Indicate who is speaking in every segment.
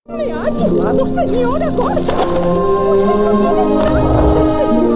Speaker 1: Me ha llevado señora gorda. Pues no tiene nada de señor.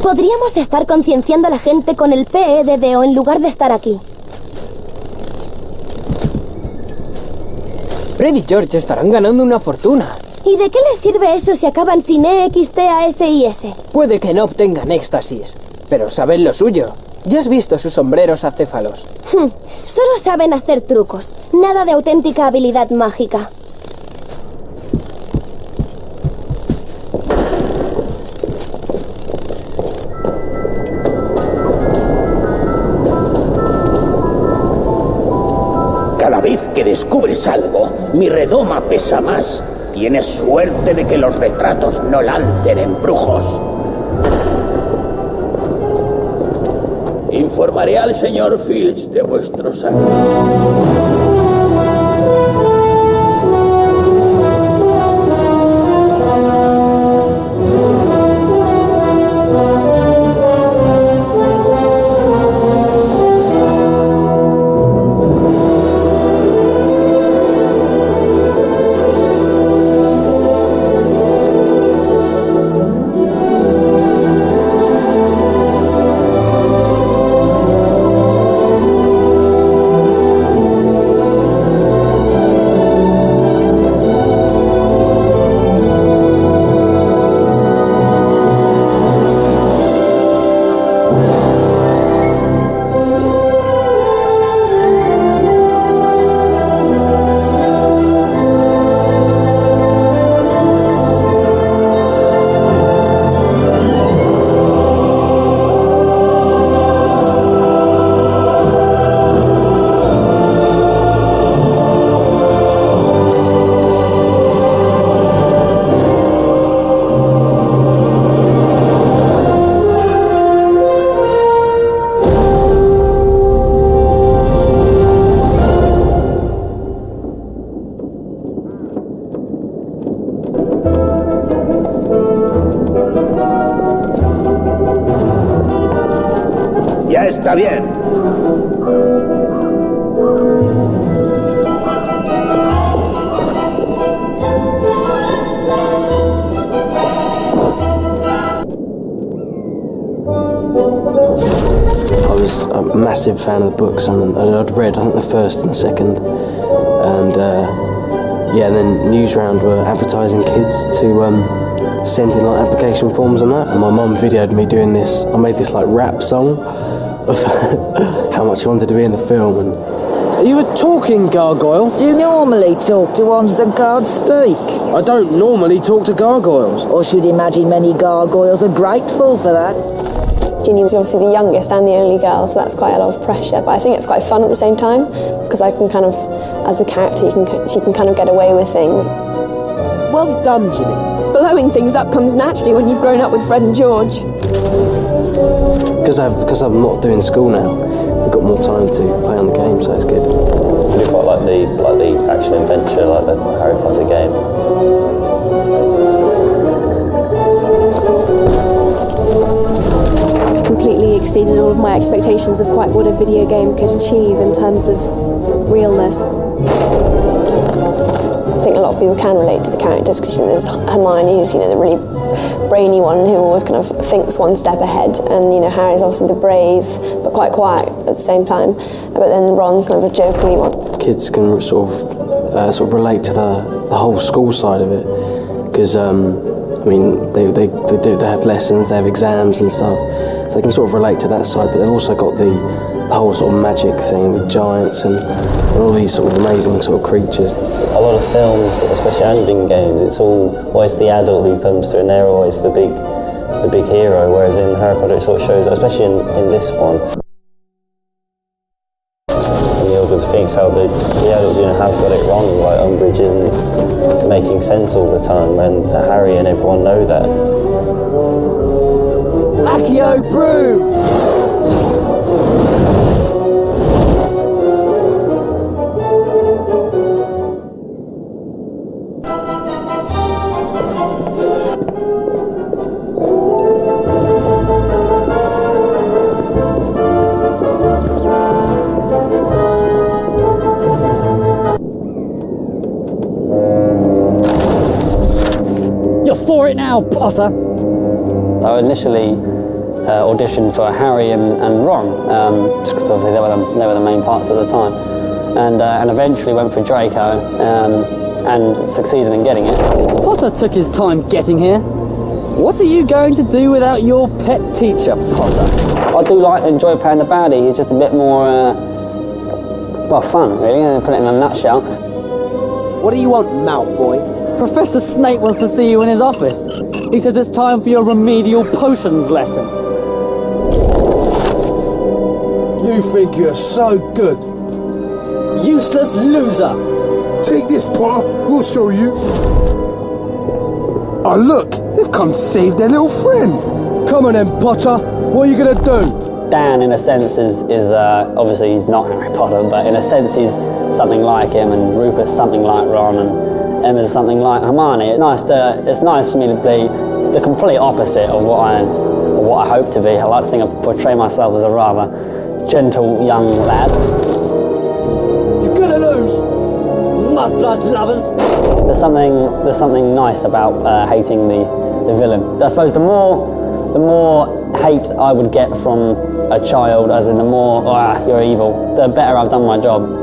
Speaker 2: Podríamos estar concienciando a la gente con el PEDDO en lugar de estar aquí.
Speaker 3: Fred y George estarán ganando una fortuna.
Speaker 2: ¿Y de qué les sirve eso si acaban sin EXTASIS?
Speaker 3: Puede que no obtengan éxtasis, pero saben lo suyo. Ya has visto sus sombreros acéfalos.
Speaker 2: Solo saben hacer trucos, nada de auténtica habilidad mágica.
Speaker 4: Cada vez que descubres algo, mi redoma pesa más. Tienes suerte de que los retratos no lancen embrujos. Informaré al señor Filch de vuestros actos. Ya está bien.
Speaker 5: I was a massive fan of the books, and I'd read, I think, the first and the second, and yeah, and then Newsround were advertising kids to send in like application forms and that, and my mum videoed me doing this. I made this like rap song of how much I wanted to be in the film. And are you a talking gargoyle?
Speaker 6: Do you normally talk to ones that can't speak?
Speaker 5: I don't normally talk to gargoyles.
Speaker 6: Or should imagine many gargoyles are grateful for that.
Speaker 7: Ginny was obviously the youngest and the only girl, so that's quite a lot of pressure, but I think it's quite fun at the same time, because I can kind of as a character, she can kind of get away with things.
Speaker 3: Well done, Ginny.
Speaker 7: Blowing things up comes naturally when you've grown up with Fred and George.
Speaker 5: Because I'm not doing school now, we've got more time to play on the game, so it's good.
Speaker 8: I do quite like the action adventure, like the Harry Potter game.
Speaker 9: Completely exceeded all of my expectations of quite what a video game could achieve in terms of realness.
Speaker 7: I think a lot of people can relate to the characters because there's Hermione, who's the really brainy one who always kind of thinks one step ahead, and Harry's obviously the brave but quite quiet at the same time. But then Ron's kind of the jokingly one.
Speaker 5: Kids can sort of relate to the whole school side of it because they have lessons, they have exams and stuff, so they can sort of relate to that side. But they've also got the whole sort of magic thing with giants and all these sort of amazing sort of creatures.
Speaker 8: A lot of films, especially and in games, it's always the adult who comes through and they're always the big hero, whereas in Harry Potter it sort of shows, especially in this one, in the Order of the Phoenix, how the adults have got it wrong, like Umbridge isn't making sense all the time, and Harry and everyone know that.
Speaker 3: Accio Brew!
Speaker 10: For it now, Potter!
Speaker 11: I initially auditioned for Harry and Ron, just because obviously they were the main parts at the time, and eventually went for Draco and succeeded in getting it.
Speaker 10: Potter took his time getting here. What are you going to do without your pet teacher, Potter?
Speaker 11: I do enjoy playing the baddie. He's just a bit more, fun, really, put it in a nutshell.
Speaker 3: What do you want, Malfoy?
Speaker 10: Professor Snape wants to see you in his office. He says it's time for your remedial potions lesson.
Speaker 12: You think you're so good?
Speaker 10: Useless loser!
Speaker 12: Take this, Potter. We'll show you. Oh, look. They've come to save their little friend.
Speaker 3: Come on then, Potter. What are you going to do?
Speaker 11: Dan, in a sense, is obviously he's not Harry Potter, but in a sense he's something like him, and Rupert's something like Ron, and Emma's something like Hermione. It's nice for me to be the complete opposite of what I hope to be. I like to think I portray myself as a rather gentle young lad.
Speaker 10: You're gonna lose, mudblood lovers.
Speaker 11: There's something nice about hating the villain. I suppose the more hate I would get from a child, as in the more you're evil, the better I've done my job.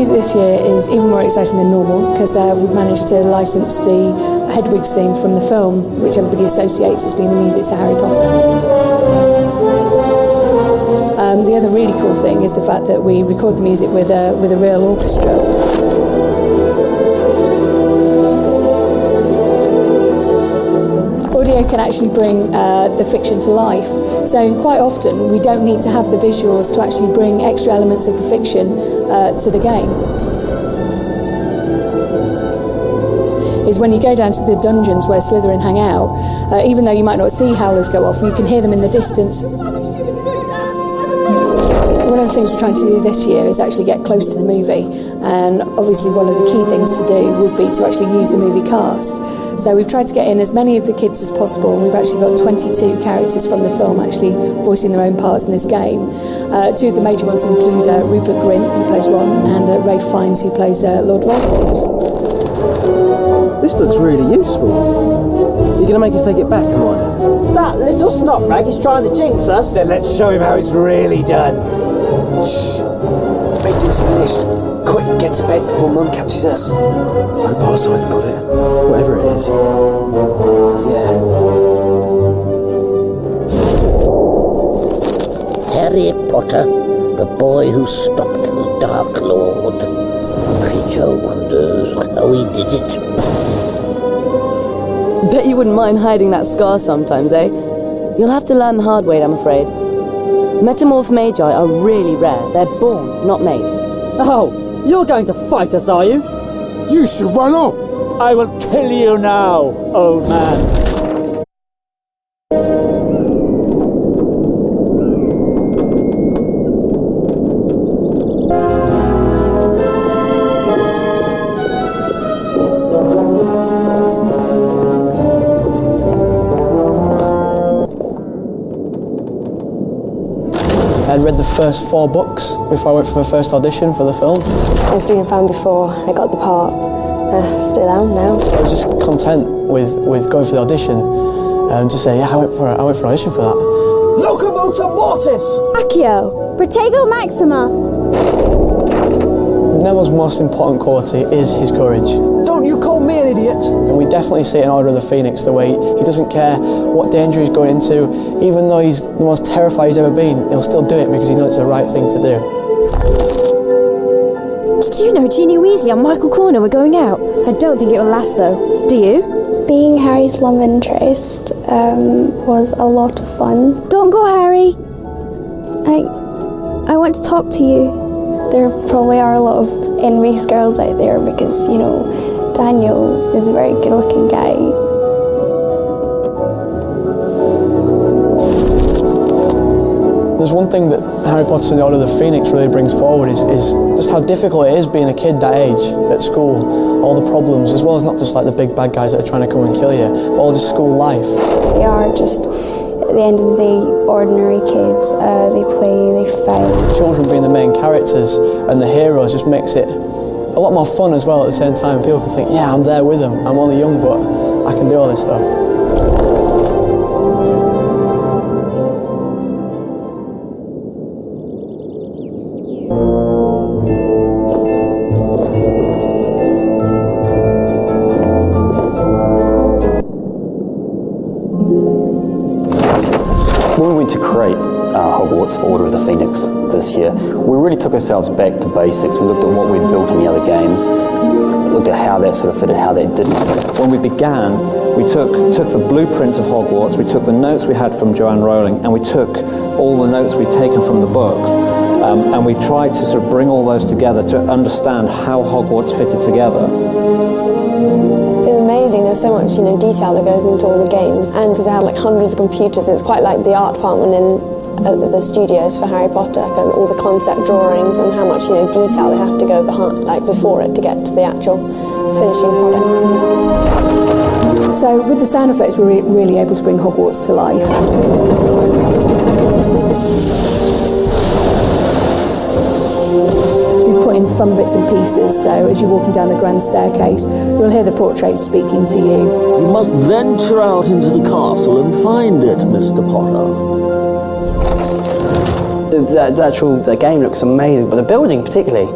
Speaker 9: This year is even more exciting than normal because we've managed to license the Hedwig's theme from the film, which everybody associates as being the music to Harry Potter. The other really cool thing is the fact that we record the music with a real orchestra. Audio can actually bring the fiction to life, so quite often we don't need to have the visuals to actually bring extra elements of the fiction to the game. Is when you go down to the dungeons where Slytherin hang out, even though you might not see howlers go off, you can hear them in the distance. One of the things we're trying to do this year is actually get close to the movie, and obviously one of the key things to do would be to actually use the movie cast. So we've tried to get in as many of the kids as possible, and we've actually got 22 characters from the film actually voicing their own parts in this game. Two of the major ones include Rupert Grint, who plays Ron, and Ralph Fiennes, who plays Lord Voldemort.
Speaker 3: This book's really useful. You're going to make us take it back, Hermione?
Speaker 13: That little snot rag is trying to jinx us.
Speaker 14: Then let's show him how it's really done. Shh. Meeting's finished. Quick, get to bed before Mum catches us.
Speaker 3: Hope our side's got it. Whatever it is.
Speaker 14: Yeah.
Speaker 4: Harry Potter, the boy who stopped the Dark Lord. Creature wonders how he did it.
Speaker 15: Bet you wouldn't mind hiding that scar sometimes, eh? You'll have to learn the hard way, I'm afraid. Metamorph magi are really rare. They're born, not made.
Speaker 10: Oh, you're going to fight us, are you?
Speaker 12: You should run off.
Speaker 13: I will kill you now, old man.
Speaker 16: I'd read the first 4 books before I went for my first audition for the film.
Speaker 7: I've been a fan before I got the part. Still am now.
Speaker 16: I was just content with going for the audition and just say, yeah, I went for an audition for that.
Speaker 14: Locomotor Mortis!
Speaker 17: Accio! Protego Maxima!
Speaker 16: Neville's most important quality is his courage.
Speaker 14: Don't you call me an idiot!
Speaker 16: And we definitely see it in Order of the Phoenix, the way he doesn't care what danger he's going into. Even though he's the most terrified he's ever been, he'll still do it because he knows it's the right thing to do.
Speaker 17: Did you know Ginny Weasley and Michael Corner were going out? I don't think it will last though. Do you?
Speaker 7: Being Harry's love interest was a lot of fun.
Speaker 17: Don't go, Harry! I want to talk to you.
Speaker 7: There probably are a lot of envious girls out there because, you know, Daniel is a very good-looking guy.
Speaker 16: There's one thing that Harry Potter and the Order of the Phoenix really brings forward is just how difficult it is being a kid that age at school. All the problems, as well as not just like the big bad guys that are trying to come and kill you, but all just school life.
Speaker 7: They are just, at the end of the day, ordinary kids. They play, they fight.
Speaker 16: Children being the main characters and the heroes just makes it a lot more fun as well at the same time. People can think, yeah, I'm there with them. I'm only young, but I can do all this stuff.
Speaker 18: When we went to create Hogwarts for Order of the Phoenix this year, we really took ourselves back to basics. We looked at what we'd built in the other games, looked at how that sort of fitted, how that didn't.
Speaker 19: When we began, we took the blueprints of Hogwarts, we took the notes we had from Joanne Rowling, and we took all the notes we'd taken from the books, and we tried to sort of bring all those together to understand how Hogwarts fitted together.
Speaker 7: It's amazing, there's so much, you know, detail that goes into all the games, and because they had like hundreds of computers, and it's quite like the art department in the studios for Harry Potter, and all the concept drawings and how much, you know, detail they have to go behind, like before it, to get to the actual finishing product.
Speaker 9: So with the sound effects, we're really able to bring Hogwarts to life. In fun bits and pieces, so as you're walking down the grand staircase, you'll hear the portraits speaking to you.
Speaker 20: You must venture out into the castle and find it, Mr. Potter.
Speaker 21: The game looks amazing, but the building particularly,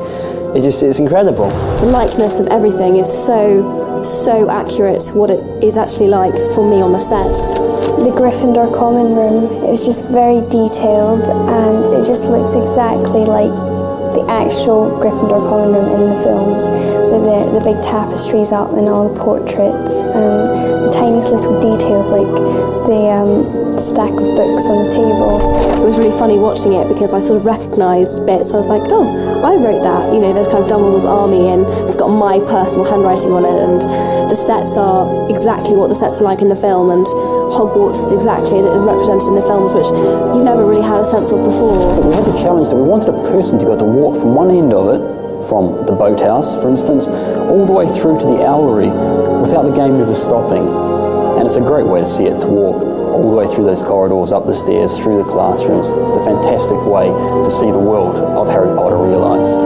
Speaker 21: it's incredible.
Speaker 22: The likeness of everything is so accurate to what it is actually like for me on the set.
Speaker 7: The Gryffindor common room is just very detailed, and it just looks exactly like the actual Gryffindor common room in the films, with the big tapestries up and all the portraits and the tiniest little details like the stack of books on the table.
Speaker 22: It was really funny watching it because I sort of recognised bits. I was like, oh, I wrote that. You know, there's kind of Dumbledore's army and it's got my personal handwriting on it, and the sets are exactly what the sets are like in the film, and Hogwarts is exactly represented in the films, which you've never really had a sense of before.
Speaker 18: But we had the challenge that we wanted a person to be able to walk from one end of it, from the boathouse, for instance, all the way through to the owlery without the game ever stopping. And it's a great way to see it, to walk all the way through those corridors, up the stairs, through the classrooms. It's a fantastic way to see the world of Harry Potter realised.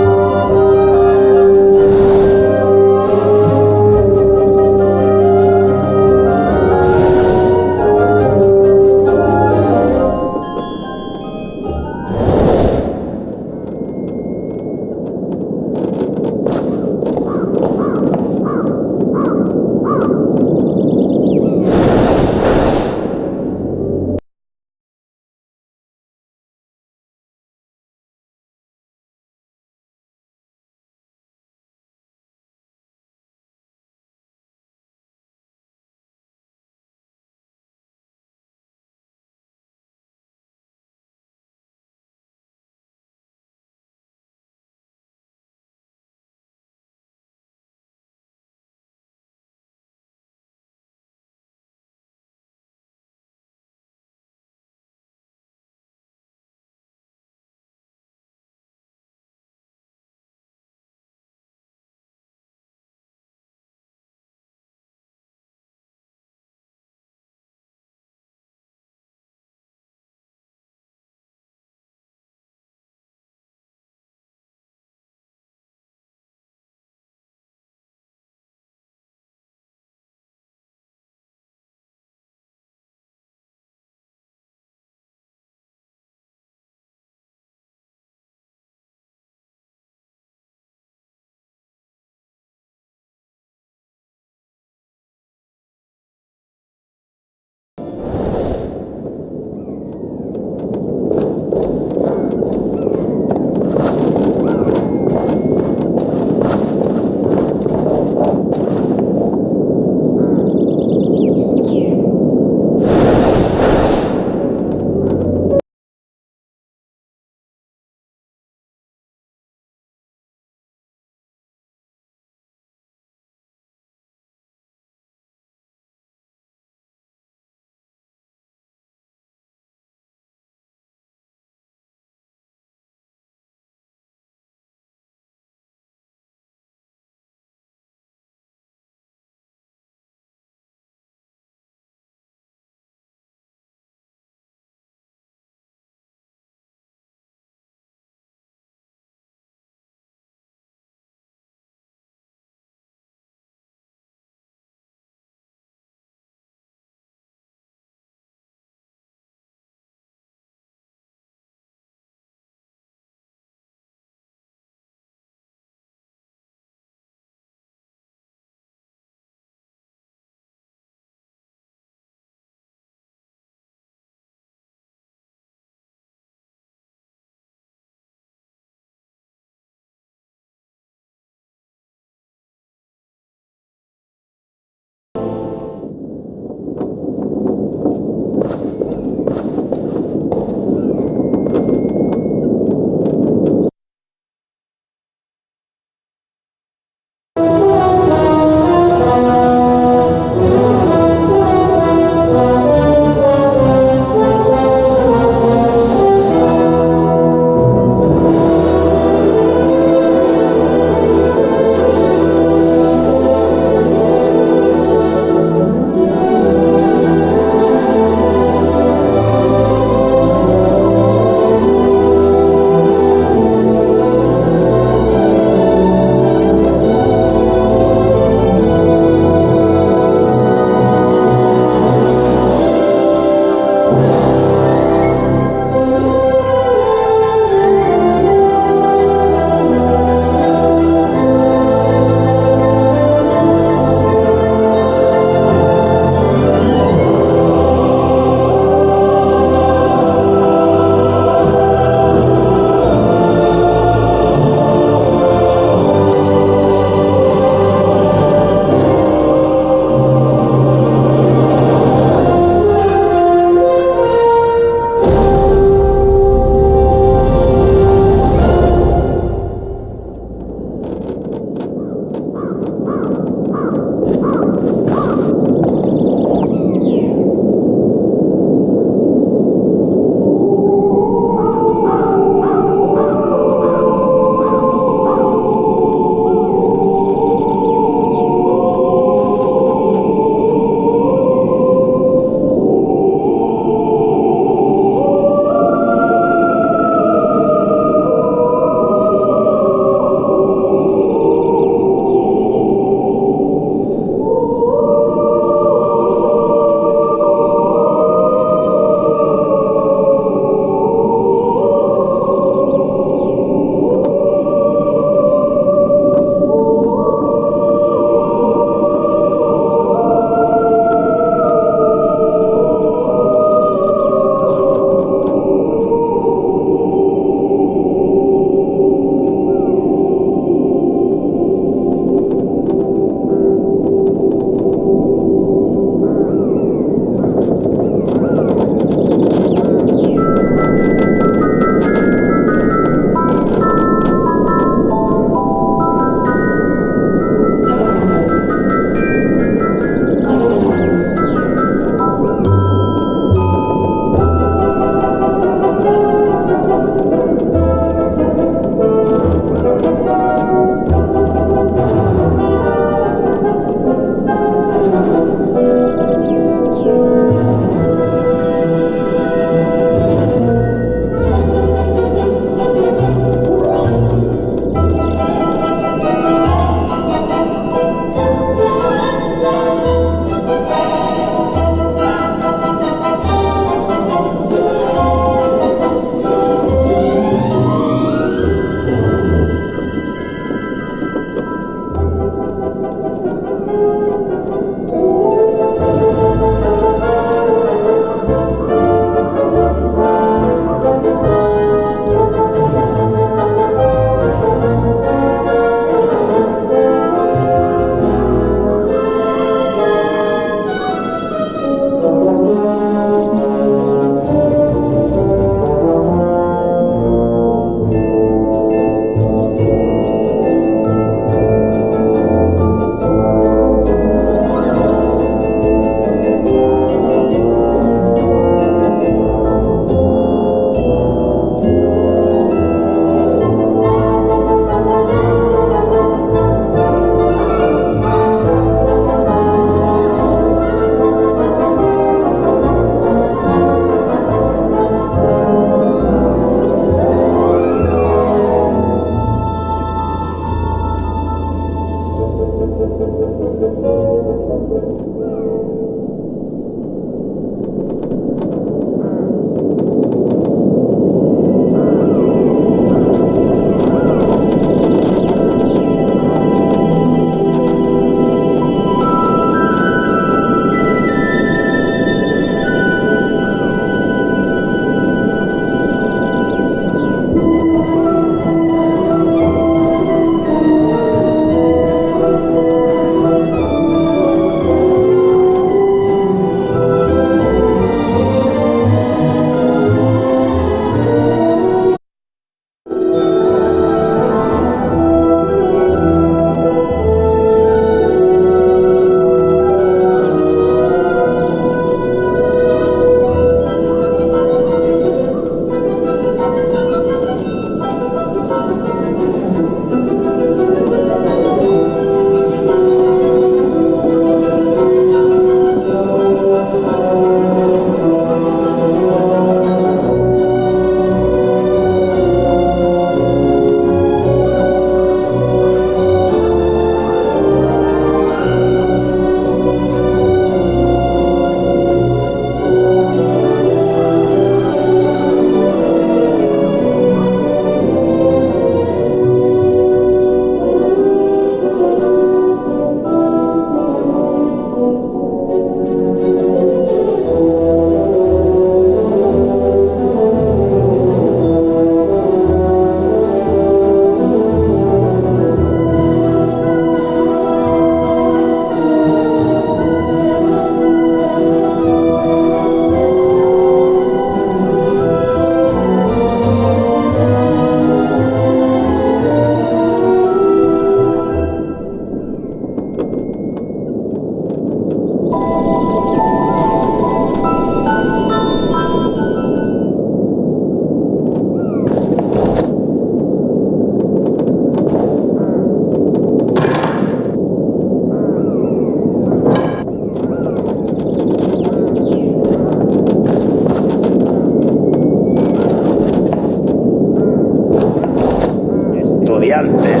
Speaker 4: estudiantes.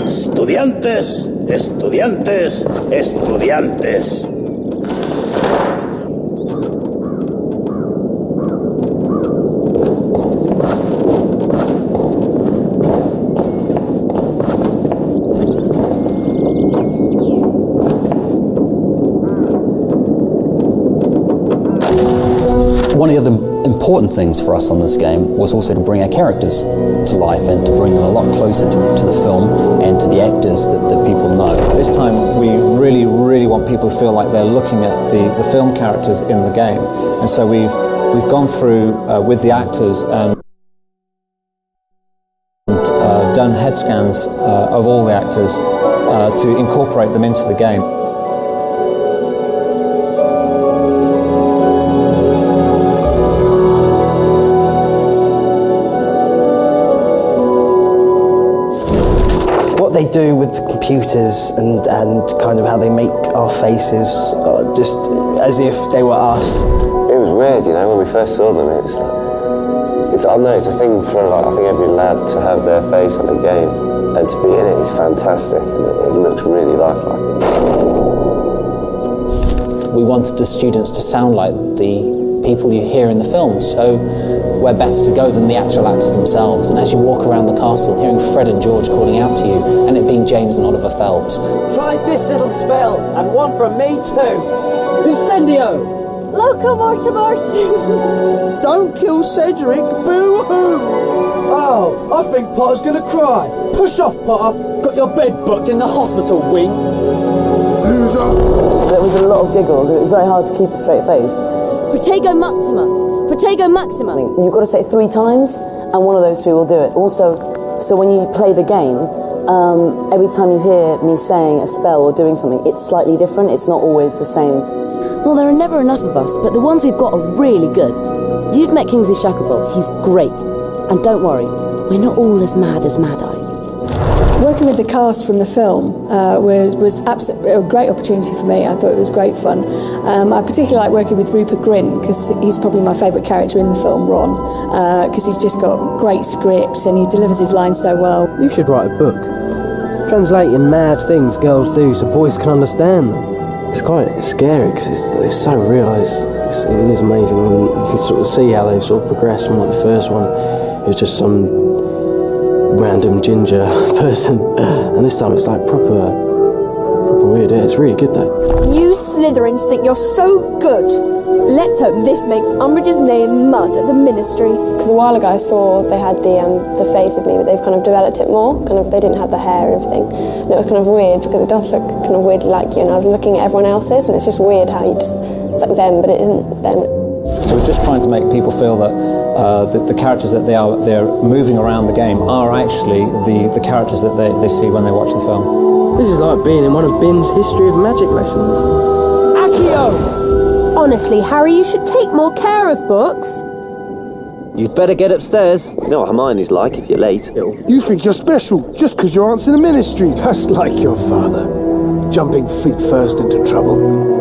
Speaker 4: Estudiantes, estudiantes, estudiantes.
Speaker 18: One of the other important things for us on this game was also to bring our characters to life and to bring them a lot closer to the film and to the actors that people know.
Speaker 19: This time we really want people to feel like they're looking at the film characters in the game, and so we've gone through with the actors and done head scans of all the actors to incorporate them into the game.
Speaker 21: They do with the computers and kind of how they make our faces just as if they were us.
Speaker 1: It was weird, you know, when we first saw them. It's I don't know, it's a thing for I think every lad to have their face on a game, and to be in it is fantastic, and it looks really lifelike.
Speaker 2: We wanted the students to sound like the people you hear in the film, so where better to go than the actual actors themselves. And as you walk around the castle, hearing Fred and George calling out to you, and it being James and Oliver Phelps.
Speaker 14: Try this little spell, and one from me too. Incendio!
Speaker 22: Loco Mortimort!
Speaker 14: Don't kill Cedric, boo-hoo! Oh, I think Potter's gonna cry. Push off, Potter. Got your bed booked in the hospital wing.
Speaker 12: Loser!
Speaker 15: There was a lot of giggles, and it was very hard to keep a straight face. Protego Maxima! Protego Maxima! You've got to say it 3 times, and one of those 3 will do it. Also, so when you play the game, every time you hear me saying a spell or doing something, it's slightly different. It's not always the same. Well, there are never enough of us, but the ones we've got are really good. You've met Kingsley Shacklebolt. He's great. And don't worry, we're not all as mad as Mad Eye.
Speaker 9: Working with the cast from the film was absolutely a great opportunity for me. I thought it was great fun. I particularly like working with Rupert Grint because he's probably my favourite character in the film, Ron, because he's just got great script and he delivers his lines so well.
Speaker 23: You should write a book.
Speaker 3: translating mad things girls do so boys can understand them.
Speaker 5: It's quite scary because it's so real. It is amazing, and you can sort of see how they sort of progress from like the first one. It was just some random ginger person, and this time it's like proper weird. Yeah, it's really good though.
Speaker 6: You Slytherins think you're so good. Let's hope this makes Umbridge's name mud at the Ministry.
Speaker 7: Because a while ago I saw they had the face of me, but they've kind of developed it more. They didn't have the hair and everything, and it was kind of weird because it does look kind of weirdly like you. And I was looking at everyone else's, and it's just weird how it's like them, but it isn't them.
Speaker 19: So we're just trying to make people feel that the characters that they're moving around the game are actually the characters that they see when they watch the film.
Speaker 3: This is like being in one of Bin's History of Magic lessons.
Speaker 6: Accio! Honestly, Harry, you should take more care of books.
Speaker 23: You'd better get upstairs. You know what Hermione's like if you're late.
Speaker 12: You think you're special just because you're answering the Ministry.
Speaker 3: Just like your father, jumping feet first into trouble.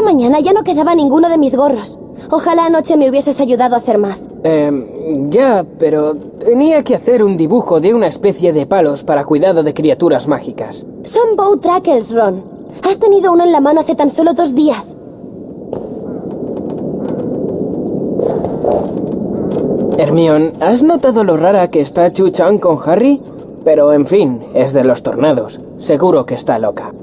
Speaker 22: Mañana ya no quedaba ninguno de mis gorros. Ojalá anoche me hubieses ayudado a hacer más.
Speaker 3: Ya, pero tenía que hacer un dibujo de una especie de palos para cuidado de criaturas mágicas.
Speaker 22: Son bow trackles, Ron. Has tenido uno en la mano hace tan solo 2 días.
Speaker 3: Hermione, ¿has notado lo rara que está Chu Chang con Harry? Pero, en fin, es de los tornados. Seguro que está loca.